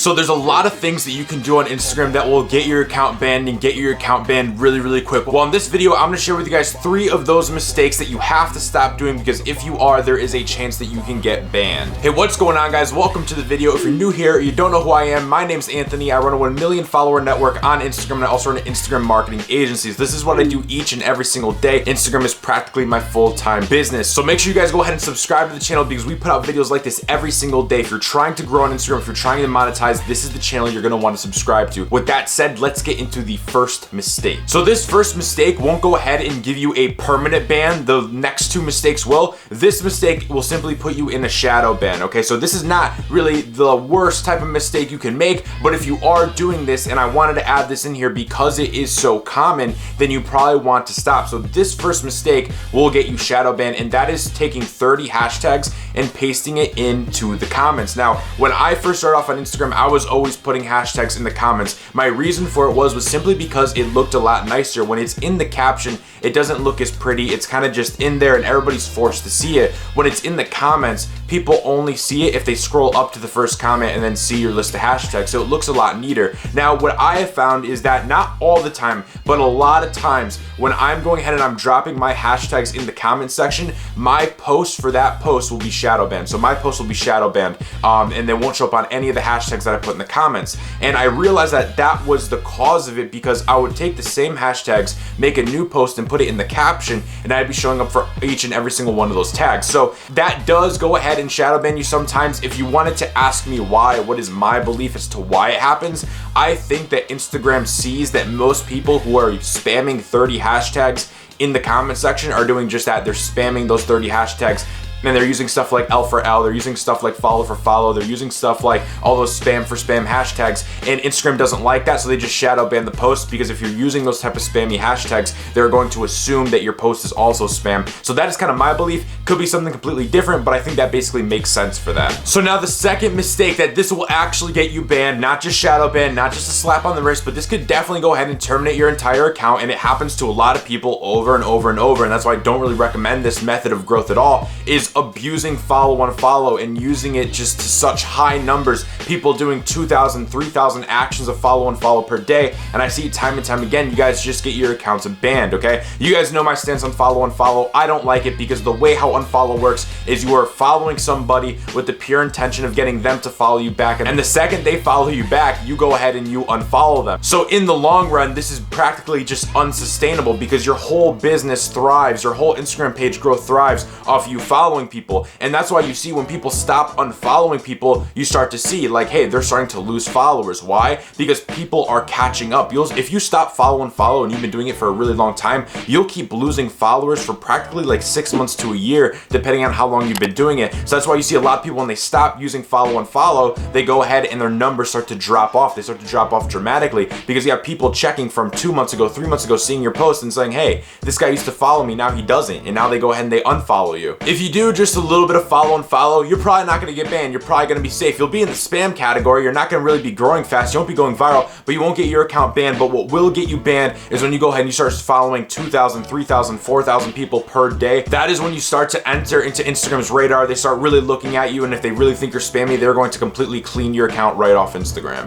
So there's a lot of things that you can do on Instagram that will get your account banned and get your account banned really, really quick. Well, in this video, I'm gonna share with you guys 3 of those mistakes that you have to stop doing, because if you are, there is a chance that you can get banned. Hey, what's going on, guys? Welcome to the video. If you're new here or you don't know who I am, my name's Anthony. I run a 1 million follower network on Instagram, and I also run an Instagram marketing agency. This is what I do each and every single day. Instagram is practically my full-time business. So make sure you guys go ahead and subscribe to the channel, because we put out videos like this every single day. If you're trying to grow on Instagram, if you're trying to monetize, this is the channel you're gonna want to subscribe to. With that said, let's get into the first mistake. So this first mistake won't go ahead and give you a permanent ban. The next 2 mistakes will. This mistake will simply put you in a shadow ban, okay? So this is not really the worst type of mistake you can make, but if you are doing this, and I wanted to add this in here because it is so common, then you probably want to stop. So this first mistake will get you shadow banned, and that is taking 30 hashtags and pasting it into the comments. Now, when I first started off on Instagram, I was always putting hashtags in the comments. My reason for it was simply because it looked a lot nicer. When it's in the caption, it doesn't look as pretty. It's kind of just in there and everybody's forced to see it. When it's in the comments, people only see it if they scroll up to the first comment and then see your list of hashtags. So it looks a lot neater. Now, what I have found is that not all the time, but a lot of times when I'm going ahead and I'm dropping my hashtags in the comment section, my post for that post will be shadow banned. So my post will be shadow banned, and they won't show up on any of the hashtags that I put in the comments. And I realized that that was the cause of it, because I would take the same hashtags, make a new post and put it in the caption, and I'd be showing up for each and every single one of those tags. So that does go ahead and shadow ban you sometimes. If you wanted to ask me why, what is my belief as to why it happens, I think that Instagram sees that most people who are spamming 30 hashtags in the comment section are doing just that. They're spamming those 30 hashtags, and they're using stuff like L for L, they're using stuff like follow for follow, they're using stuff like all those spam for spam hashtags, and Instagram doesn't like that, so they just shadow ban the post, because if you're using those type of spammy hashtags, they're going to assume that your post is also spam. So that is kind of my belief. Could be something completely different, but I think that basically makes sense for that. So now the second mistake that this will actually get you banned, not just shadow ban, not just a slap on the wrist, but this could definitely go ahead and terminate your entire account, and it happens to a lot of people over and over and over, and that's why I don't really recommend this method of growth at all, is abusing follow-unfollow and using it just to such high numbers. People doing 2,000, 3,000 actions of follow-unfollow per day, and I see it time and time again. You guys just get your accounts banned, okay? You guys know my stance on follow-unfollow. I don't like it, because the way how unfollow works is you are following somebody with the pure intention of getting them to follow you back, and the second they follow you back, you go ahead and you unfollow them. So in the long run, this is practically just unsustainable, because your whole business thrives, your whole Instagram page growth thrives off you following people. And that's why you see when people stop unfollowing people, you start to see like, hey, they're starting to lose followers. Why? Because people are catching up. If you stop follow and you've been doing it for a really long time, you'll keep losing followers for practically like 6 months to a year, depending on how long you've been doing it. So that's why you see a lot of people, when they stop using follow, they go ahead and their numbers start to drop off. They start to drop off dramatically, because you have people checking from 2 months ago, 3 months ago, seeing your post and saying, hey, this guy used to follow me, now he doesn't. And now they go ahead and they unfollow you. If you do just a little bit of follow, you're probably not gonna get banned. You're probably gonna be safe. You'll be in the spam category. You're not gonna really be growing fast. You won't be going viral, but you won't get your account banned. But what will get you banned is when you go ahead and you start following 2,000, 3,000, 4,000 people per day. That is when you start to enter into Instagram's radar. They start really looking at you, and if they really think you're spammy, they're going to completely clean your account right off Instagram.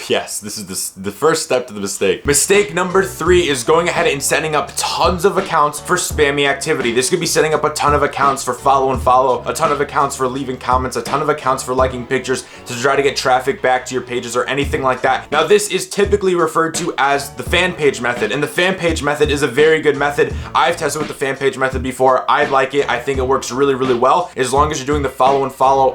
Yes, this is the first step to the mistake. Mistake number 3 is going ahead and setting up tons of accounts for spammy activity. This could be setting up a ton of accounts for follow, a ton of accounts for leaving comments, a ton of accounts for liking pictures to try to get traffic back to your pages or anything like that. Now, this is typically referred to as the fan page method, and the fan page method is a very good method. I've tested with the fan page method before. I like it. I think it works really, really well. As long as you're doing the follow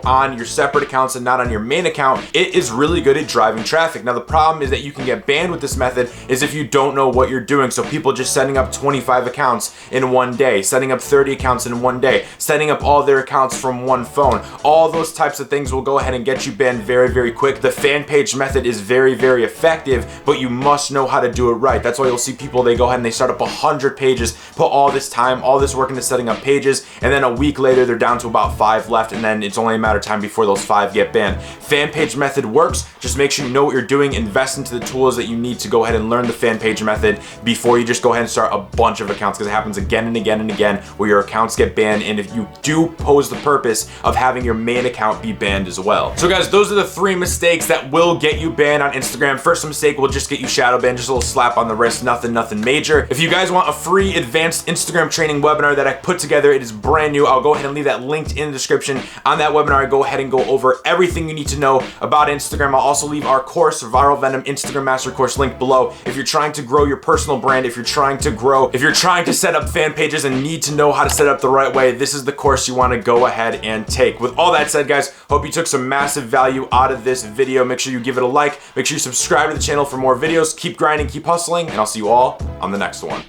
on your separate accounts and not on your main account, it is really good at driving traffic. Now, the problem is that you can get banned with this method is if you don't know what you're doing. So people just setting up 25 accounts in one day, setting up 30 accounts in one day, setting up all their accounts from one phone. All those types of things will go ahead and get you banned very, very quick. The fan page method is very, very effective, but you must know how to do it right. That's why you'll see people, they go ahead and they start up 100 pages, put all this time, all this work into setting up pages, and then a week later they're down to about 5 left, and then it's only a matter of time before those 5 get banned. Fan page method works. Just make sure you know what you're doing, invest into the tools that you need to go ahead and learn the fan page method before you just go ahead and start a bunch of accounts, because it happens again and again and again where your accounts get banned, and if you do pose the purpose of having your main account be banned as well. So guys, those are the 3 mistakes that will get you banned on Instagram. First mistake will just get you shadow banned, just a little slap on the wrist, nothing major. If you guys want a free advanced Instagram training webinar that I put together, it is brand new. I'll go ahead and leave that linked in the description. On that webinar, I go ahead and go over everything you need to know about Instagram. I'll also leave our course, Viral Venom Instagram Master Course, link below. If you're trying to grow your personal brand, if you're trying to set up fan pages and need to know how to set up the right way, this is the course you want to go ahead and take. With all that said, guys, hope you took some massive value out of this video. Make sure you give it a like. Make sure you subscribe to the channel for more videos. Keep grinding, keep hustling, and I'll see you all on the next one.